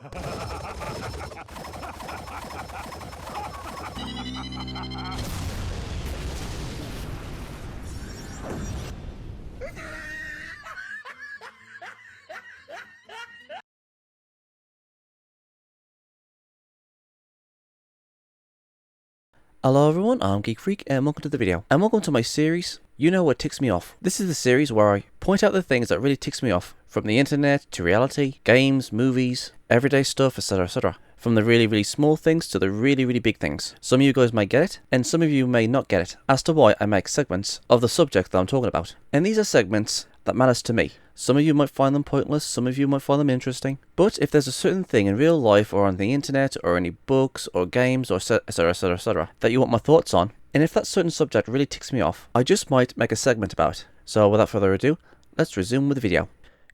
Hello everyone, I'm Geek Freak and welcome to the video. And welcome to my series, You Know What Ticks Me Off. This is the series where I point out the things that really ticks me off. From the internet to reality, games, movies, everyday stuff, etc, etc. From the really small things to the really big things. Some of you guys may get it, and some of you may not get it, as to why I make segments of the subject that I'm talking about. And these are segments that matters to me. Some of you might find them pointless, some of you might find them interesting. But if there's a certain thing in real life or on the internet or any books or games or etc that you want my thoughts on, and if that certain subject really ticks me off, I just might make a segment about it. So without further ado, let's resume with the video.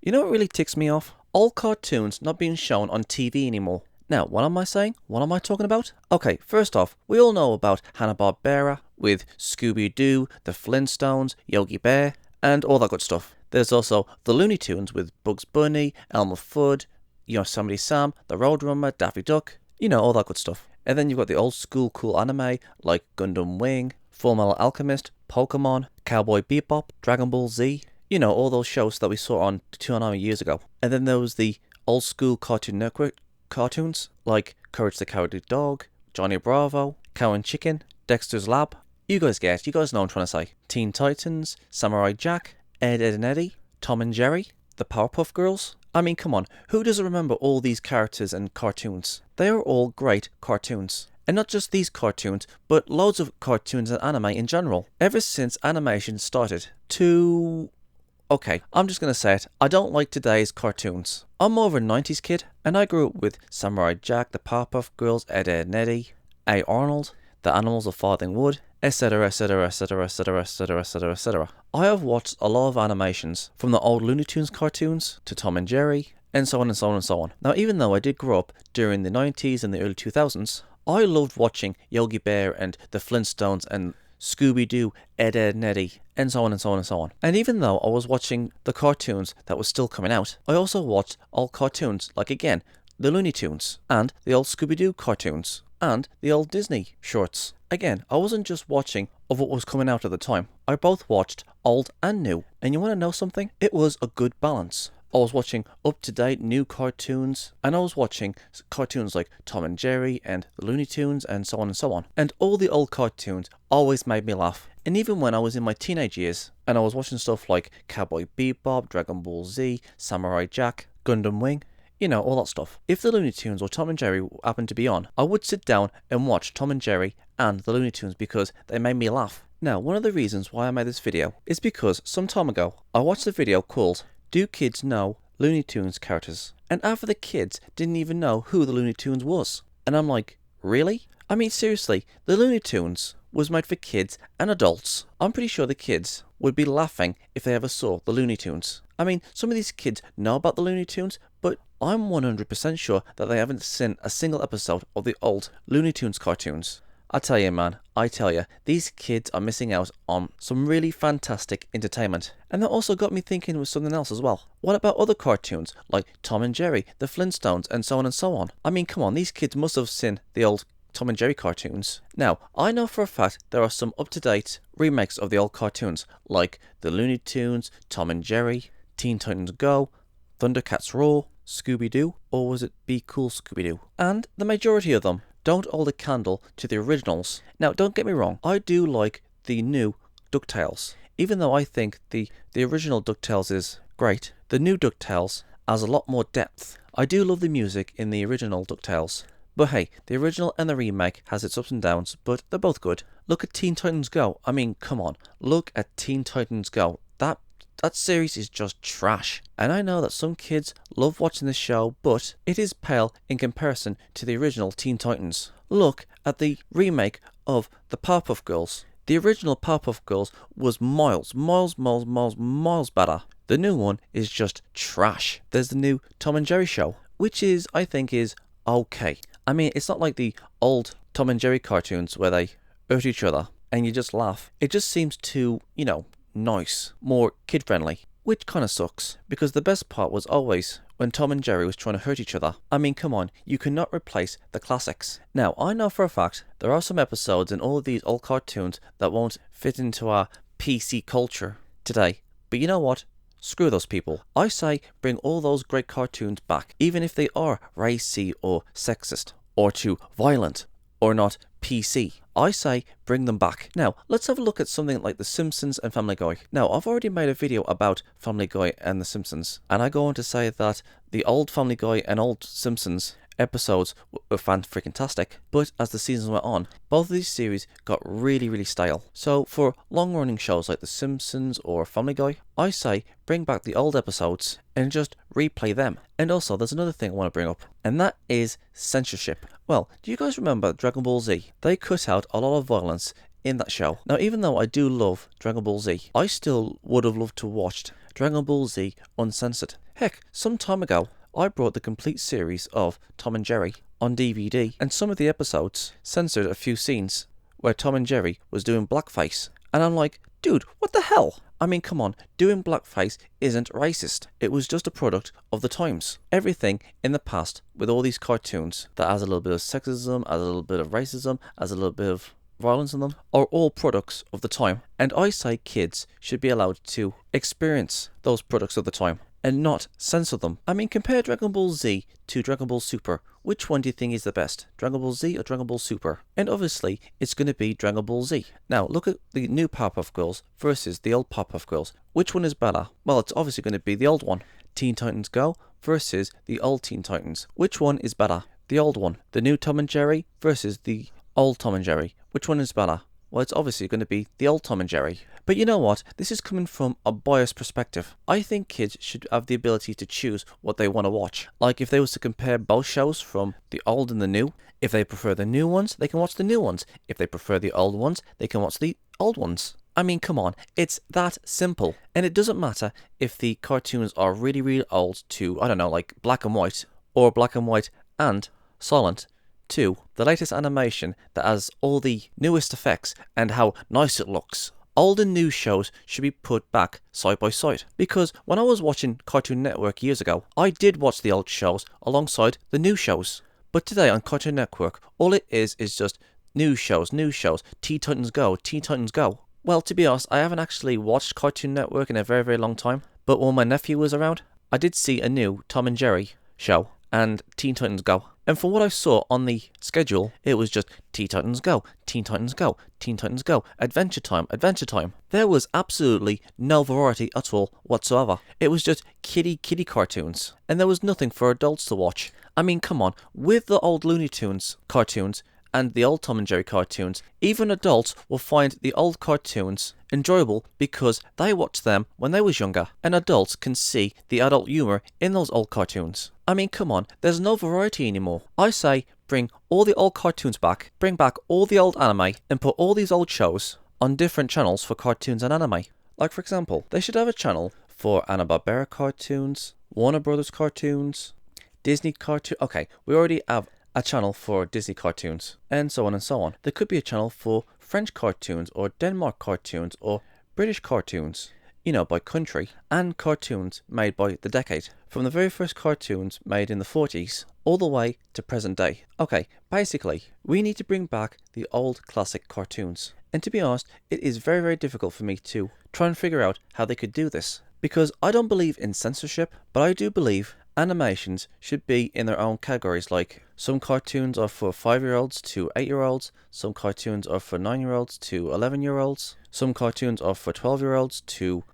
You know what really ticks me off? All cartoons not being shown on TV anymore. Now, what am I saying? What am I talking about? Okay, first off, we all know about Hanna-Barbera with Scooby-Doo, the Flintstones, Yogi Bear, and all that good stuff. There's also the Looney Tunes with Bugs Bunny, Elmer Fudd, Yosemite Sam, the Roadrunner, Daffy Duck, all that good stuff. And then you've got the old school cool anime like Gundam Wing, Fullmetal Alchemist, Pokemon, Cowboy Bebop, Dragon Ball Z, all those shows that we saw on 2 years ago. And then there was the old school Cartoon Network cartoons like Courage the Cowardly Dog, Johnny Bravo, Cow and Chicken, Dexter's Lab. You guys know what I'm trying to say. Teen Titans, Samurai Jack, Ed, Edd and Eddy, Tom and Jerry, the Powerpuff Girls. I mean, come on, who doesn't remember all these characters and cartoons? They are all great cartoons. And not just these cartoons, but loads of cartoons and anime in general. Ever since animation started to... Okay, I'm just going to say it, I don't like today's cartoons. I'm more of a 90s kid, and I grew up with Samurai Jack, the Powerpuff Girls, Ed, Edd and Eddy, A. Arnold, The Animals of Farthing Wood, etc. I have watched a lot of animations, from the old Looney Tunes cartoons to Tom and Jerry, and so on and so on and so on. Now, even though I did grow up during the 90s and the early 2000s, I loved watching Yogi Bear and the Flintstones and Scooby-Doo, Ed, Edd and Eddy, and so on and so on and so on. And even though I was watching the cartoons that were still coming out, I also watched old cartoons like, again, the Looney Tunes, and the old Scooby-Doo cartoons, and the old Disney shorts. Again, I wasn't just watching of what was coming out at the time. I both watched old and new. And you want to know something? It was a good balance. I was watching up-to-date new cartoons, and I was watching cartoons like Tom and Jerry and the Looney Tunes and so on and so on. And all the old cartoons always made me laugh. And even when I was in my teenage years, and I was watching stuff like Cowboy Bebop, Dragon Ball Z, Samurai Jack, Gundam Wing, all that stuff. If the Looney Tunes or Tom and Jerry happened to be on, I would sit down and watch Tom and Jerry and the Looney Tunes because they made me laugh. Now, one of the reasons why I made this video is because some time ago, I watched a video called Do Kids Know Looney Tunes Characters? And half of the kids didn't even know who the Looney Tunes was. And I'm like, really? I mean, seriously, the Looney Tunes was made for kids and adults. I'm pretty sure the kids would be laughing if they ever saw the Looney Tunes. I mean, some of these kids know about the Looney Tunes, but I'm 100% sure that they haven't seen a single episode of the old Looney Tunes cartoons. I tell you, man, these kids are missing out on some really fantastic entertainment. And that also got me thinking with something else as well. What about other cartoons, like Tom and Jerry, the Flintstones, and so on and so on? I mean, come on, these kids must have seen the old Tom and Jerry cartoons. Now, I know for a fact there are some up-to-date remakes of the old cartoons, like the Looney Tunes, Tom and Jerry, Teen Titans Go, Thundercats Roar, Scooby-Doo, or was it Be Cool Scooby-Doo? And the majority of them don't hold a candle to the originals. Now, don't get me wrong, I do like the new DuckTales. Even though I think the original DuckTales is great, the new DuckTales has a lot more depth. I do love the music in the original DuckTales. But hey, the original and the remake has its ups and downs, but they're both good. Look at Teen Titans Go. I mean, come on. Look at Teen Titans Go. That series is just trash. And I know that some kids love watching this show, but it is pale in comparison to the original Teen Titans. Look at the remake of the Powerpuff Girls. The original Powerpuff Girls was miles better. The new one is just trash. There's the new Tom and Jerry show, which I think is okay. I mean, it's not like the old Tom and Jerry cartoons where they hurt each other and you just laugh. It just seems too, nice, more kid-friendly. which kinda sucks, because the best part was always when Tom and Jerry was trying to hurt each other. I mean, come on, you cannot replace the classics. Now, I know for a fact there are some episodes in all of these old cartoons that won't fit into our PC culture today, but you know what? Screw those people. I say bring all those great cartoons back, even if they are racy or sexist, or too violent, or not PC. I say bring them back. Now, let's have a look at something like The Simpsons and Family Guy. Now, I've already made a video about Family Guy and The Simpsons, and I go on to say that the old Family Guy and old Simpsons episodes were fan-freaking-tastic, but as the seasons went on, both of these series got really stale. So for long-running shows like The Simpsons or Family Guy, I say bring back the old episodes and just replay them. And also, there's another thing I want to bring up, and that is censorship. Well, do you guys remember Dragon Ball Z? They cut out a lot of violence in that show. Now, even though I do love Dragon Ball Z, I still would have loved to watch Dragon Ball Z uncensored. Heck, some time ago, I brought the complete series of Tom and Jerry on DVD, and some of the episodes censored a few scenes where Tom and Jerry was doing blackface. And I'm like, dude, what the hell? I mean, come on, doing blackface isn't racist. It was just a product of the times. Everything in the past with all these cartoons that has a little bit of sexism, has a little bit of racism, has a little bit of violence in them, are all products of the time. And I say kids should be allowed to experience those products of the time and not censor them. I mean, compare Dragon Ball Z to Dragon Ball Super. Which one do you think is the best? Dragon Ball Z or Dragon Ball Super? And obviously, it's going to be Dragon Ball Z. Now, look at the new Powerpuff Girls versus the old Powerpuff Girls. Which one is better? Well, it's obviously going to be the old one. Teen Titans Go versus the old Teen Titans. Which one is better? The old one. The new Tom and Jerry versus the old Tom and Jerry. Which one is better? Well, it's obviously going to be the old Tom and Jerry. But you know what? This is coming from a biased perspective. I think kids should have the ability to choose what they want to watch. Like if they was to compare both shows from the old and the new, if they prefer the new ones, they can watch the new ones. If they prefer the old ones, they can watch the old ones. I mean, come on, it's that simple. And it doesn't matter if the cartoons are really old to, I don't know, like black and white, or black and white and silent, to the latest animation that has all the newest effects and how nice it looks. Old and new shows should be put back side by side. Because when I was watching Cartoon Network years ago, I did watch the old shows alongside the new shows. But today on Cartoon Network, all it is just new shows, Teen Titans Go, Teen Titans Go. Well, to be honest, I haven't actually watched Cartoon Network in a very long time. But when my nephew was around, I did see a new Tom and Jerry show and Teen Titans Go. And from what I saw on the schedule, it was just Teen Titans Go, Teen Titans Go, Teen Titans Go, Adventure Time, Adventure Time. There was absolutely no variety at all whatsoever. It was just kiddie cartoons. And there was nothing for adults to watch. I mean, come on, with the old Looney Tunes cartoons and the old Tom and Jerry cartoons, even adults will find the old cartoons enjoyable because they watched them when they was younger, and adults can see the adult humour in those old cartoons. I mean, come on, there's no variety anymore. I say bring all the old cartoons back, bring back all the old anime, and put all these old shows on different channels for cartoons and anime. Like, for example, they should have a channel for Hanna-Barbera cartoons, Warner Brothers cartoons, Disney cartoons. Okay, we already have a channel for Disney cartoons, and so on and so on. There could be a channel for French cartoons, or Denmark cartoons, or British cartoons, you know, by country, and cartoons made by the decade. From the very first cartoons made in the 40s, all the way to present day. Okay, basically, we need to bring back the old classic cartoons. And to be honest, it is very difficult for me to try and figure out how they could do this. Because I don't believe in censorship, but I do believe animations should be in their own categories. Like, some cartoons are for 5-year-olds to 8-year-olds, some cartoons are for 9-year-olds to 11-year-olds, some cartoons are for 12-year-olds to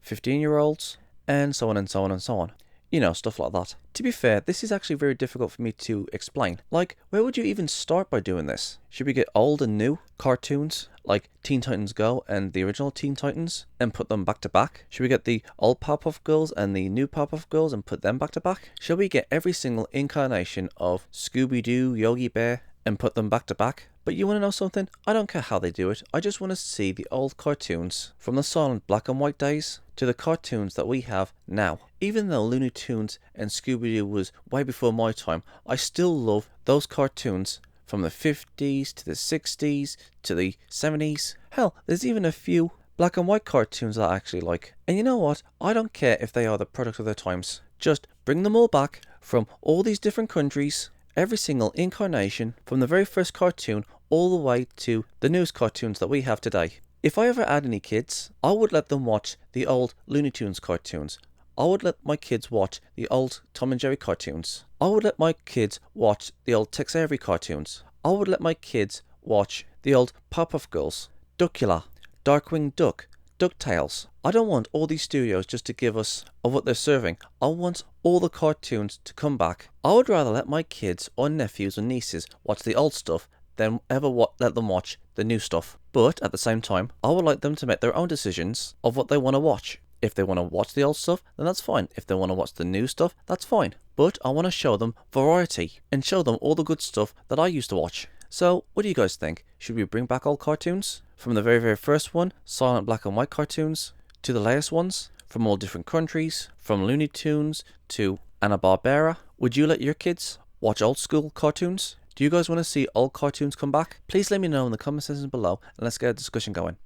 15-year-olds, and so on and so on and so on. You know, stuff like that. To be fair, this is actually very difficult for me to explain. Like, where would you even start by doing this? Should we get old and new cartoons, like Teen Titans Go and the original Teen Titans, and put them back to back? Should we get the old Powerpuff Girls and the new Powerpuff Girls and put them back to back? Shall we get every single incarnation of Scooby-Doo, Yogi Bear, and put them back to back? But you want to know something? I don't care how they do it. I just want to see the old cartoons from the silent black and white days to the cartoons that we have now. Even though Looney Tunes and Scooby-Doo was way before my time, I still love those cartoons from the 50s to the 60s to the 70s. Hell, there's even a few black and white cartoons that I actually like. And you know what? I don't care if they are the product of their times. Just bring them all back from all these different countries, every single incarnation, from the very first cartoon all the way to the newest cartoons that we have today. If I ever had any kids, I would let them watch the old Looney Tunes cartoons. I would let my kids watch the old Tom and Jerry cartoons. I would let my kids watch the old Tex Avery cartoons. I would let my kids watch the old Powerpuff Girls, Duckula, Darkwing Duck, DuckTales. I don't want all these studios just to give us of what they're serving. I want all the cartoons to come back. I would rather let my kids or nephews or nieces watch the old stuff than ever let them watch the new stuff. But at the same time, I would like them to make their own decisions of what they want to watch. If they want to watch the old stuff, then that's fine. If they want to watch the new stuff, that's fine. But I want to show them variety and show them all the good stuff that I used to watch. So, what do you guys think? Should we bring back old cartoons? From the very, very first one, silent black and white cartoons, to the latest ones, from all different countries, from Looney Tunes to Hanna-Barbera. Would you let your kids watch old school cartoons? Do you guys want to see old cartoons come back? Please let me know in the comment section below and let's get a discussion going.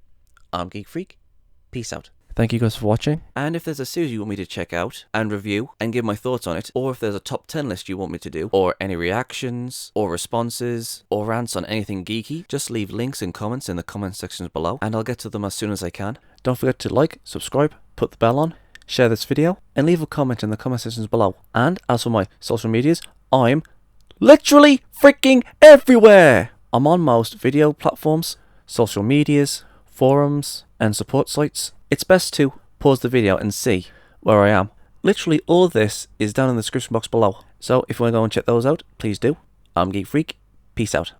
I'm Geek Freak. Peace out. Thank you guys for watching. And if there's a series you want me to check out and review and give my thoughts on it, or if there's a top 10 list you want me to do, or any reactions, or responses, or rants on anything geeky, just leave links and comments in the comment sections below, and I'll get to them as soon as I can. Don't forget to like, subscribe, put the bell on, share this video, and leave a comment in the comment sections below. And as for my social medias, I'm literally freaking everywhere! I'm on most video platforms, social medias, forums, and support sites. It's best to pause the video and see where I am. Literally all this is down in the description box below. So if you want to go and check those out, please do. I'm Geek Freak. Peace out.